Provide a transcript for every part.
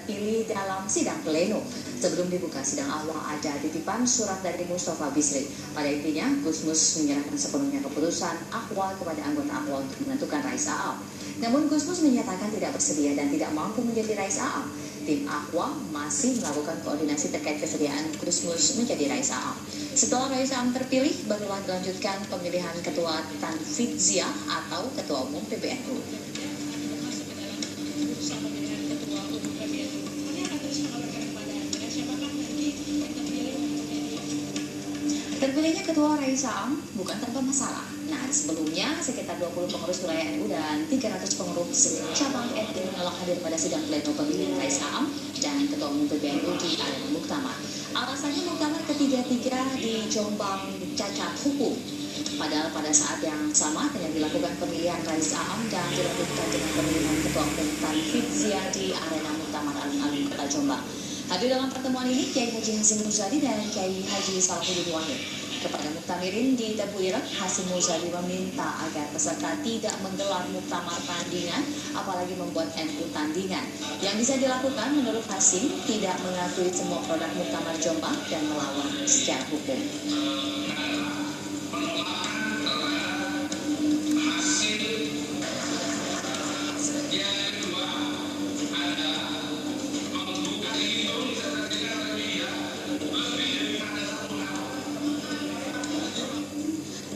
terpilih dalam sidang pleno. Sebelum dibuka sidang awal ada titipan surat dari Mustafa Bisri. Pada intinya, Gusmus menyerahkan sepenuhnya keputusan Ahwa kepada anggota Ahwa untuk menentukan Rais Aam. Namun Gusmus menyatakan tidak bersedia dan tidak mampu menjadi Rais Aam. Tim Ahwa masih melakukan koordinasi terkait kesediaan Gusmus menjadi Rais Aam. Setelah Rais Aam terpilih, barulah dilanjutkan pemilihan Ketua Tanfidziyah atau Ketua Umum PBNU. Terpilihnya Ketua Rais Aam bukan tanpa masalah. Nah, sebelumnya sekitar 20 pengurus wilayah NU dan 300 pengurus cabang NU menolak hadir pada sidang pleno pemilihan Rais Aam dan Ketua Umum PBNU di arena muktamar. Alasannya muktamar ketiga-tiga di Jombang cacat hukum. Padahal pada saat yang sama dengan dilakukan pemilihan Rais Aam dan dilanjutkan dengan pemilihan Ketua Umum Tanfidziyah di arena muktamar alun-alun Kota Jombang. Hadir dalam pertemuan ini Kiai Haji Hasyim Muzadi dan Kiai Haji Salahuddin Wahid. Kepada muktamirin di Tebu Ireng, Hasyim Muzadi meminta agar peserta tidak menggelar muktamar tandingan, apalagi membuat NU tandingan. Yang bisa dilakukan menurut Hasyim tidak mengakui semua produk muktamar Jombang dan melawan secara hukum.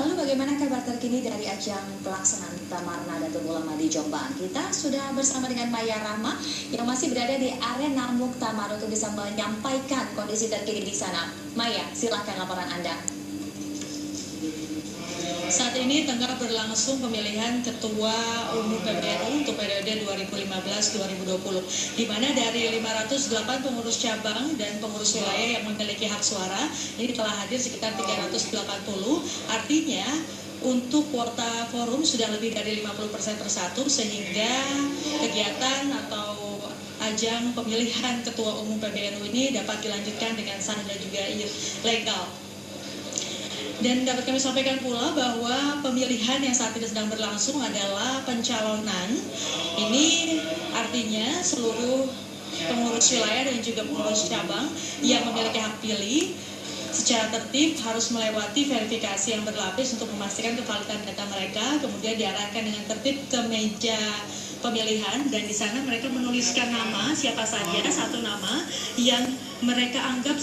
Lalu bagaimana kabar terkini dari ajang pelaksanaan Muktamar Nahdlatul Ulama di Jombang? Kita sudah bersama dengan Maya Rahma yang masih berada di arena Muktamar untuk bisa menyampaikan kondisi terkini di sana. Maya, silakan laporan Anda. Saat ini tengah berlangsung pemilihan Ketua Umum PBNU untuk periode 2015-2020, di mana dari 508 pengurus cabang dan pengurus wilayah yang memiliki hak suara, ini telah hadir sekitar 380, artinya untuk kuota forum sudah lebih dari 50% persatu, sehingga kegiatan atau ajang pemilihan Ketua Umum PBNU ini dapat dilanjutkan dengan sah dan juga legal. Dan dapat kami sampaikan pula bahwa pemilihan yang saat ini sedang berlangsung adalah pencalonan. Ini artinya seluruh pengurus wilayah dan juga pengurus cabang yang memiliki hak pilih secara tertib harus melewati verifikasi yang berlapis untuk memastikan kevalidan data mereka, kemudian diarahkan dengan tertib ke meja pemilihan, dan di sana mereka menuliskan nama siapa saja, satu nama yang mereka anggap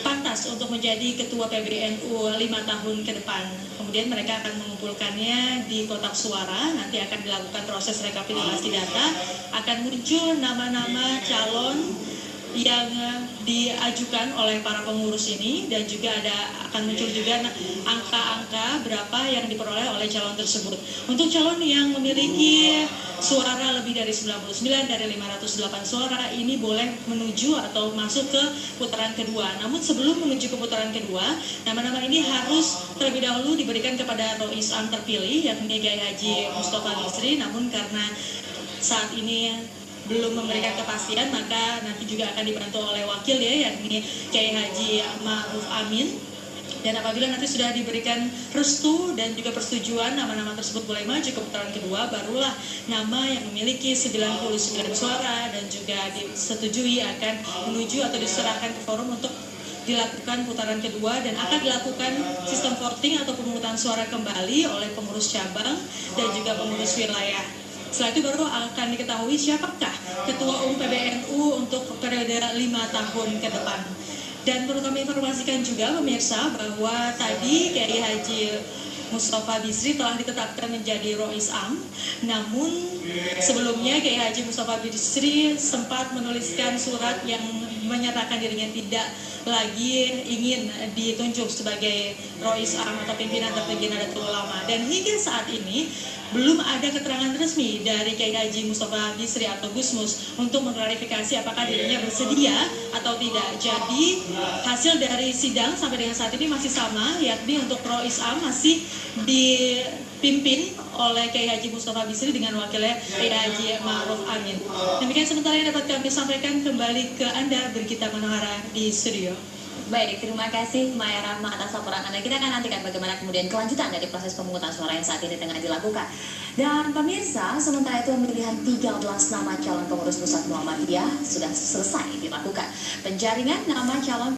pantas untuk menjadi Ketua PBNU 5 tahun ke depan. Kemudian mereka akan mengumpulkannya di kotak suara, nanti akan dilakukan proses rekapitulasi data, akan muncul nama-nama calon yang diajukan oleh para pengurus ini, dan juga akan muncul juga angka-angka berapa yang diperoleh oleh calon tersebut. Untuk calon yang memiliki suara lebih dari 99 dari 508 suara ini boleh menuju atau masuk ke putaran kedua. Namun sebelum menuju ke putaran kedua, nama-nama ini harus terlebih dahulu diberikan kepada Rais Aam terpilih, yakni Kiai Haji Mustafa Bisri. Namun karena saat ini belum memberikan kepastian, maka nanti juga akan dibantu oleh wakil yakni Kiai Haji Ma'ruf Amin. Dan apabila nanti sudah diberikan restu dan juga persetujuan nama-nama tersebut boleh maju ke putaran kedua, barulah nama yang memiliki 99 suara dan juga disetujui akan menuju atau diserahkan ke forum untuk dilakukan putaran kedua, dan akan dilakukan sistem voting atau pemungutan suara kembali oleh pengurus cabang dan juga pengurus wilayah. Setelah itu baru akan diketahui siapakah Ketua Umum PBNU untuk periode 5 tahun ke depan. Dan perlu kami informasikan juga pemirsa bahwa tadi Kiai Haji Mustafa Bisri telah ditetapkan menjadi Rais Aam. Namun sebelumnya Kiai Haji Mustafa Bisri sempat menuliskan surat yang menyatakan dirinya tidak lagi ingin ditunjuk sebagai Rais Aam atau pimpinan tertinggi Nahdlatul Ulama. Dan hingga saat ini belum ada keterangan resmi dari Kiai Haji Mustafa Bisri atau Gusmus untuk mengklarifikasi apakah dirinya bersedia atau tidak. Jadi hasil dari sidang sampai dengan saat ini masih sama, yakni untuk Rais Aam masih dipimpin oleh Kiai Haji Mustafa Bisri dengan wakilnya Kiai Haji Ma'ruf Amin. Demikian sementara yang dapat kami sampaikan, kembali ke Anda Brigita Manohara di studio. Baik, terima kasih Maya Rahma atas laporan Anda. Kita akan nantikan bagaimana kemudian kelanjutan dari proses pemungutan suara yang saat ini tengah dilakukan. Dan pemirsa, sementara itu pemilihan 13 nama calon pengurus pusat Muhammadiyah sudah selesai dilakukan. Penjaringan nama calon